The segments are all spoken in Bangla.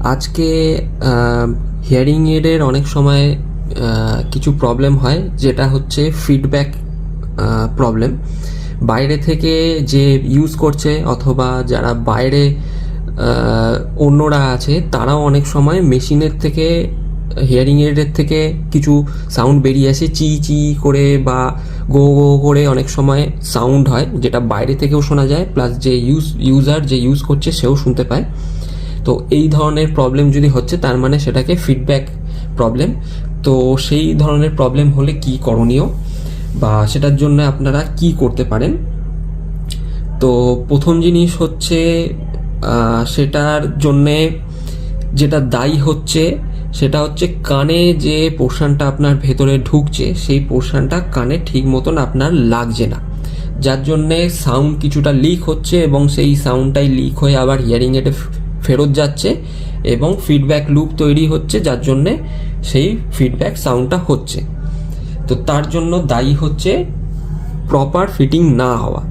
আজকে হিয়ারিং এডের অনেক সময় কিছু প্রবলেম হয়, যেটা হচ্ছে ফিডব্যাক প্রবলেম। বাইরে থেকে যে ইউজ করছে অথবা যারা বাইরে অন্যরা আছে, তারাও অনেক সময় মেশিনের থেকে, হিয়ারিং এডের থেকে কিছু সাউন্ড বেরিয়ে আসে, চি চি করে বা গো গো করে অনেক সময় সাউন্ড হয়, যেটা বাইরে থেকেও শোনা যায়, প্লাস যে ইউজার যে ইউজ করছে সেও শুনতে পায়। তো এই ধরনের প্রবলেম যদি হচ্ছে, তার মানে সেটাকে ফিডব্যাক প্রবলেম। তো সেই ধরনের প্রবলেম হলে কি করণীয় বা সেটার জন্য আপনারা কি করতে পারেন? তো প্রথম জিনিস হচ্ছে, সেটার জন্যে যেটা দায়ী হচ্ছে সেটা হচ্ছে কানে যে পোর্শনটা আপনার ভেতরে ঢুকছে, সেই পোর্শনটা কানে ঠিক মতন আপনার লাগছে না, যার জন্যে সাউন্ড কিছুটা লিক হচ্ছে এবং সেই সাউন্ডটাই লিক হয়ে আবার হিয়ারিং এডে ফেরত যাচ্ছে এবং ফিডব্যাক লুপ তৈরি হচ্ছে, যার জন্যে সেই ফিডব্যাক সাউন্ডটা হচ্ছে। তো তার জন্য দায়ী হচ্ছে প্রপার ফিটিং না হওয়া।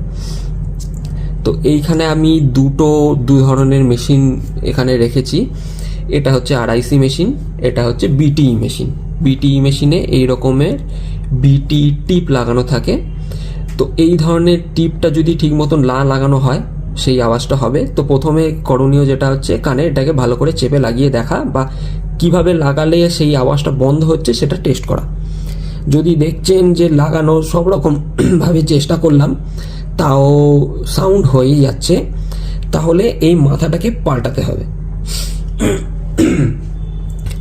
তো এইখানে আমি দু ধরনের মেশিন এখানে রেখেছি। এটা হচ্ছে আরআইসি মেশিন, এটা হচ্ছে বিটিই মেশিন। বিটিই মেশিনে এই রকমের বিটি টিপ লাগানো থাকে। তো এই ধরনের টিপটা যদি ঠিক মতন না লাগানো হয়, সেই আওয়াজটা হবে। তো প্রথমে করণীয় যেটা হচ্ছে, কানে এটাকে ভালো করে চেপে লাগিয়ে দেখা বা কিভাবে লাগালে সেই আওয়াজটা বন্ধ হচ্ছে সেটা টেস্ট করা। যদি দেখছেন যে লাগানো সব রকম ভাবে চেষ্টা করলাম তাও সাউন্ড হয়েই যাচ্ছে, তাহলে এই মাথাটাকে পাল্টাতে হবে।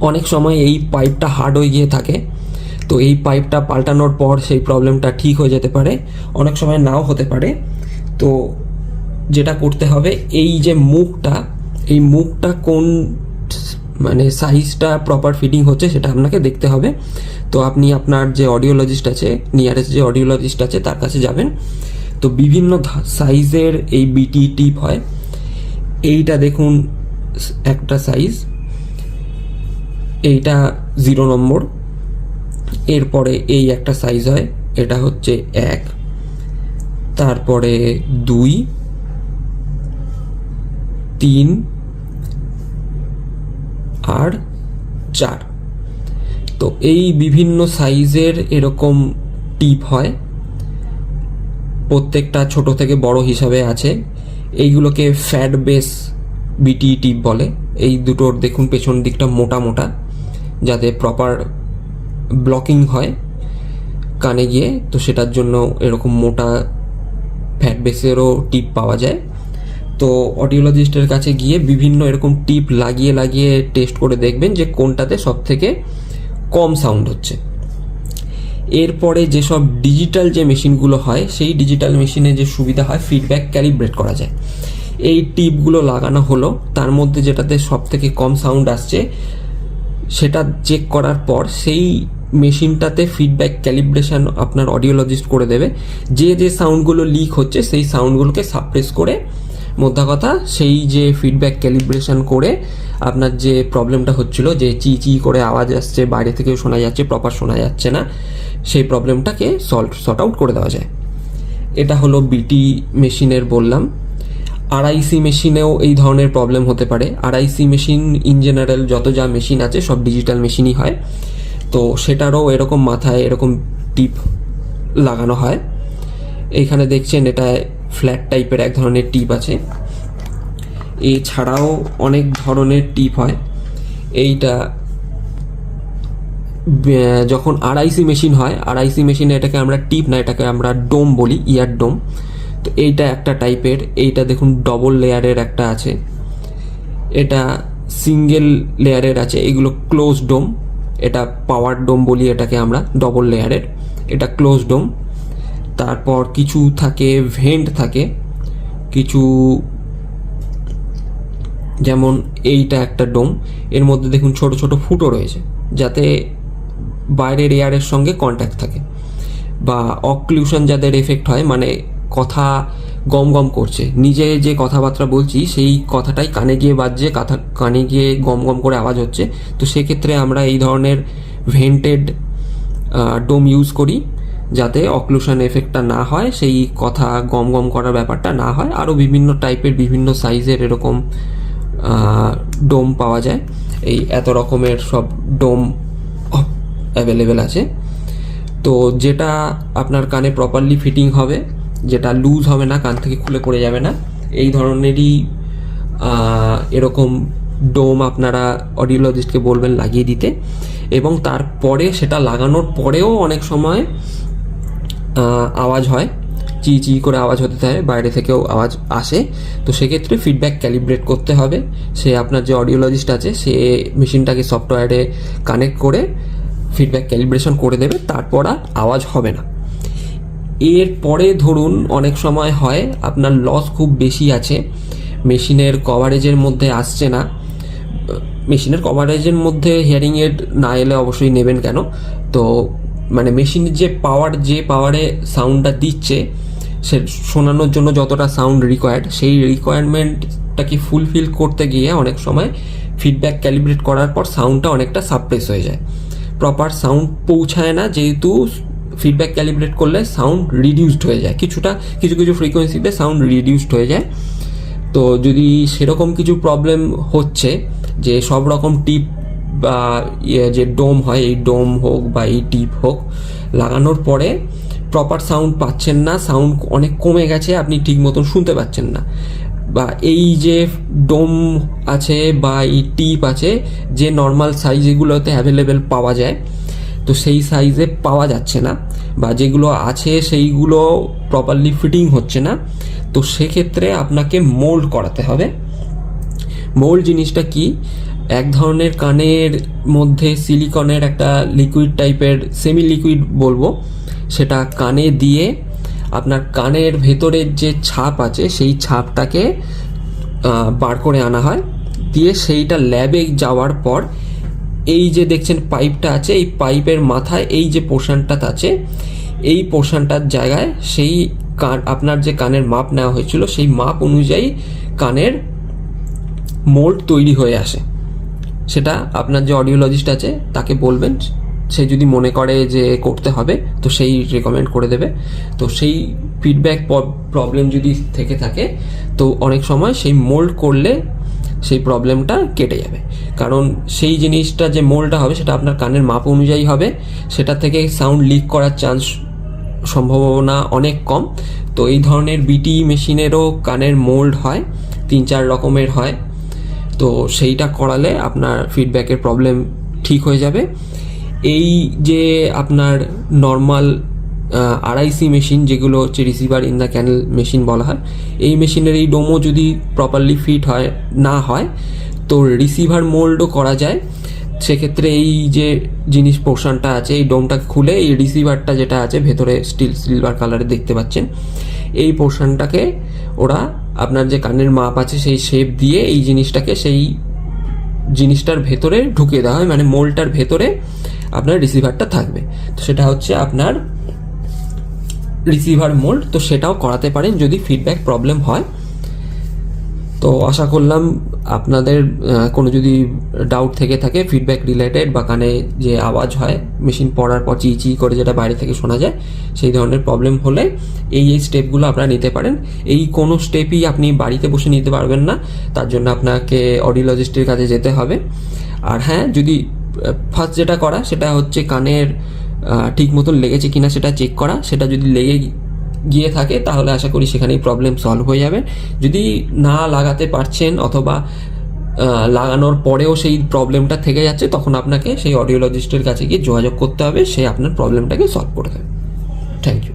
অনেক সময় এই পাইপটা হার্ড হয়ে গিয়ে থাকে, তো এই পাইপটা পাল্টানোর পর সেই প্রবলেমটা ঠিক হয়ে যেতে পারে, অনেক সময় নাও হতে পারে। তো যেটা করতে হবে, এই যে এই মুখটা কোন মানে সাইজটা প্রপার ফিটিং হচ্ছে সেটা আপনাকে দেখতে হবে। তো আপনি আপনার যে অডিওলজিস্ট আছে, নিয়ারেস্ট যে অডিওলজিস্ট আছে, তার কাছে যাবেন। তো বিভিন্ন সাইজের এই বিটি টিপ হয়। এইটা দেখুন একটা সাইজ, এইটা 0 নম্বর। এরপরে এই একটা সাইজ হয়, এটা হচ্ছে 1, তারপরে 2, 3 আর 4। তো এই বিভিন্ন সাইজের এরকম টিপ হয়, প্রত্যেকটা ছোট থেকে বড় হিসাবে আছে। এইগুলোকে ফ্যাট বেস বিটি টিপ বলে। এই দুটোর দেখুন পেছন দিকটা মোটা মোটা, যাতে প্রপার ব্লকিং হয় কানে গিয়ে। তো সেটার জন্য এরকম মোটা ফ্যাট বেসেরও টিপ পাওয়া যায়। তো অডিওলজিস্টের কাছে গিয়ে বিভিন্ন এরকম টিপ লাগিয়ে লাগিয়ে টেস্ট করে দেখবেন যে কোনটাতে সব থেকে কম সাউন্ড হচ্ছে। এরপরে যেসব ডিজিটাল যে মেশিনগুলো হয়, সেই ডিজিটাল মেশিনে যে সুবিধা হয়, ফিডব্যাক ক্যালিব্রেট করা যায়। এই টিপগুলো লাগানো হলো, তার মধ্যে যেটাতে সব থেকে কম সাউন্ড আসছে সেটা চেক করার পর সেই মেশিনটাতে ফিডব্যাক ক্যালিব্রেশন আপনার অডিওলজিস্ট করে দেবে। যে যে সাউন্ডগুলো লিক হচ্ছে সেই সাউন্ডগুলোকে সাপ্রেস করে, মোদ্দা কথা সেই যে ফিডব্যাক ক্যালিব্রেশন করে আপনার যে প্রবলেমটা হচ্ছিল, যে চি চি করে আওয়াজ আসছে, বাইরে থেকেও শোনা যাচ্ছে, প্রপার শোনা যাচ্ছে না, সেই প্রবলেমটাকে সর্ট আউট করে দেওয়া যায়। এটা হলো বিটি মেশিনের বললাম। আরআইসি মেশিনেও এই ধরনের প্রবলেম হতে পারে। আরআইসি মেশিন ইন জেনারেল যত যা মেশিন আছে সব ডিজিটাল মেশিনই হয়। তো সেটারও এরকম মাথায় এরকম টিপ লাগানো হয়। এইখানে দেখছেন এটা ফ্ল্যাট টাইপের এক ধরনের টিপ আছে। এছাড়াও অনেক ধরনের টিপ হয়। এইটা যখন আরআইসি মেশিন হয়, আরআইসি মেশিনে এটাকে আমরা টিপ না, এটাকে আমরা ডোম বলি, ইয়ার ডোম। তো এইটা একটা টাইপের। এইটা দেখুন ডবল লেয়ারের একটা আছে, এটা সিঙ্গেল লেয়ারের আছে। এগুলো ক্লোজ ডোম, এটা পাওয়ার ডোম বলি এটাকে আমরা, ডবল লেয়ারের, এটা ক্লোজ ডোম। তারপর কিছু থাকে ভেন্ট থাকে, কিছু যেমন এইটা একটা ডোম, এর মধ্যে দেখুন ছোট ছোট ফুটো রয়েছে, যাতে বাইরের এয়ারের সঙ্গে কন্ট্যাক্ট থাকে। বা অক্লুশন যাদের এফেক্ট হয়, মানে কথা গম গম করছে, নিজে যে কথাবার্তা বলছি সেই কথাটাই কানে গিয়ে বাজছে, কানে গিয়ে গম গম করে আওয়াজ হচ্ছে। তো সেক্ষেত্রে আমরা এই ধরনের ভেন্টেড ডোম ইউজ করি, যাতে অক্লুশন এফেক্টটা না হয়, সেই কথা গম গম করার ব্যাপারটা না হয়। আরও বিভিন্ন টাইপের বিভিন্ন সাইজের এরকম ডোম পাওয়া যায়, এই এত রকমের সব ডোম অ্যাভেলেবেল আছে। তো যেটা আপনার কানে প্রপারলি ফিটিং হবে, যেটা লুজ হবে না, কান থেকে খুলে পড়ে যাবে না, এই ধরনেরই এরকম ডোম আপনারা অডিওলজিস্টকে বলবেন লাগিয়ে দিতে। এবং তারপরে সেটা লাগানোর পরেও অনেক সময় আওয়াজ হয়, চি করে আওয়াজ হতে থাকে, বাইরে থেকেও আওয়াজ আসে। তো সেক্ষেত্রে ফিডব্যাক ক্যালিব্রেট করতে হবে। সে আপনার যে অডিওলজিস্ট আছে সে মেশিনটাকে সফটওয়্যারে কানেক্ট করে ফিডব্যাক ক্যালিব্রেশন করে দেবে, তারপর আর আওয়াজ হবে না। এরপরে ধরুন অনেক সময় হয় আপনার লস খুব বেশি আছে, মেশিনের কভারেজের মধ্যে আসছে না। মেশিনের কভারেজের মধ্যে হিয়ারিং এড না এলে অবশ্যই নেবেন কেন, তো মানে মেশিনের যে পাওয়ারে সাউন্ডটা দিচ্ছে, সে শোনানোর জন্য যতটা সাউন্ড রিকোয়ার্ড, সেই রিকোয়ারমেন্টটাকে ফুলফিল করতে গিয়ে অনেক সময় ফিডব্যাক ক্যালিব্রেট করার পর সাউন্ডটা অনেকটা সাপ্রেস হয়ে যায়, প্রপার সাউন্ড পৌঁছায় না। যেহেতু ফিডব্যাক ক্যালিব্রেট করলে সাউন্ড রিডিউসড হয়ে যায়, কিছু ফ্রিকোয়েন্সিতে সাউন্ড রিডিউসড হয়ে যায়। তো যদি সেরকম কিছু প্রবলেম হচ্ছে যে সব রকম টিপ বা যে ডোম হয়, এই ডোম হোক বা এই টিপ হোক, লাগানোর পরে প্রপার সাউন্ড পাচ্ছেন না, সাউন্ড অনেক কমে গেছে, আপনি ঠিক মতন শুনতে পাচ্ছেন না, বা এই যে ডোম আছে বা এই টিপ আছে যে নর্মাল সাইজ এগুলোতে অ্যাভেলেবেল পাওয়া যায়, তো সেই সাইজে পাওয়া যাচ্ছে না, বা যেগুলো আছে সেইগুলো প্রপারলি ফিটিং হচ্ছে না, তো সেক্ষেত্রে আপনাকে মোল্ড করাতে হবে। মোল্ড জিনিসটা কি, এক ধরনের কানের মধ্যে সিলিকনের একটা লিকুইড টাইপের, সেমি লিকুইড বলবো, সেটা কানে দিয়ে আপনার কানের ভেতরের যে ছাপ আছে সেই ছাপটাকে বার করে আনা হয়, দিয়ে সেইটা ল্যাবে যাওয়ার পর এই যে দেখছেন পাইপটা আছে, এই পাইপের মাথায় এই যে পোর্শনটা আছে, এই পোর্শনটার জায়গায় সেই আপনার যে কানের মাপ নেওয়া হয়েছিল সেই মাপ অনুযায়ী কানের মোল্ড তৈরি হয়ে আসে। সেটা আপনার যে অডিওলজিস্ট আছে তাকে বলবেন, সে যদি মনে করে যে করতে হবে তো সেই রেকমেন্ড করে দেবে। তো সেই ফিডব্যাক প্রবলেম যদি থেকে থাকে তো অনেক সময় সেই মোল্ড করলে সেই প্রবলেমটা কেটে যাবে, কারণ সেই জিনিসটা যে মোল্ডটা হবে সেটা আপনার কানের মাপ অনুযায়ী হবে, সেটা থেকে সাউন্ড লিক করার সম্ভাবনা অনেক কম। তো এই ধরনের বিটি মেশিনেরও কানের মোল্ড হয়, 3-4 রকমের হয়, তো সেইটা করালে আপনার ফিডব্যাকের প্রবলেম ঠিক হয়ে যাবে। এই যে আপনার নর্মাল আরআইসি মেশিন, যেগুলো হচ্ছে receiver in the canal machine বলা হয়, এই মেশিনের এই ডোমও যদি প্রপারলি ফিট না হয় তো রিসিভার মোল্ডও করা যায়। সেক্ষেত্রে এই যে জিনিস পোর্শনটা আছে, এই ডোমটাকে খুলে এই রিসিভারটা যেটা আছে ভেতরে সিলভার কালারে দেখতে পাচ্ছেন, এই পোর্শনটাকে ওরা আপনার যে কানের মাপ আছে সেই শেপ দিয়ে এই জিনিসটাকে সেই জিনিসটার ভেতরে ঢুকিয়ে দেওয়া হয়, মানে মোল্ডটার ভেতরে আপনার রিসিভারটা থাকবে। তো সেটা হচ্ছে আপনার রিসিভার মোল্ড। তো সেটাও করাতে পারেন যদি ফিডব্যাক প্রবলেম হয়। তো আশা করলাম আপনাদের কোনো যদি ডাউট থেকে থাকে ফিডব্যাক রিলেটেড, বা কানে যে আওয়াজ হয় মেশিন পড়ার পর চি করে যেটা বাইরে থেকে শোনা যায়, সেই ধরনের প্রবলেম হলে এই স্টেপগুলো আপনারা নিতে পারেন। এই কোনো স্টেপই আপনি বাড়িতে বসে নিতে পারবেন না, তার জন্য আপনাকে অডিওলজিস্টের কাছে যেতে হবে। আর হ্যাঁ, যদি ফার্স্ট যেটা করা সেটা হচ্ছে কানের ঠিক মতন লেগেছে কিনা সেটা চেক করা। সেটা যদি লেগে গিয়ে থাকে তাহলে আশা করি সেখানেই প্রবলেম সলভ হয়ে যাবে। যদি না লাগাতে পারছেন অথবা লাগানোর পরেও সেই প্রবলেমটা থেকে যাচ্ছে, তখন আপনাকে সেই অডিওলজিস্টের কাছে গিয়ে যোগাযোগ করতে হবে, সে আপনার প্রবলেমটাকে সলভ করে দেবে। Thank you.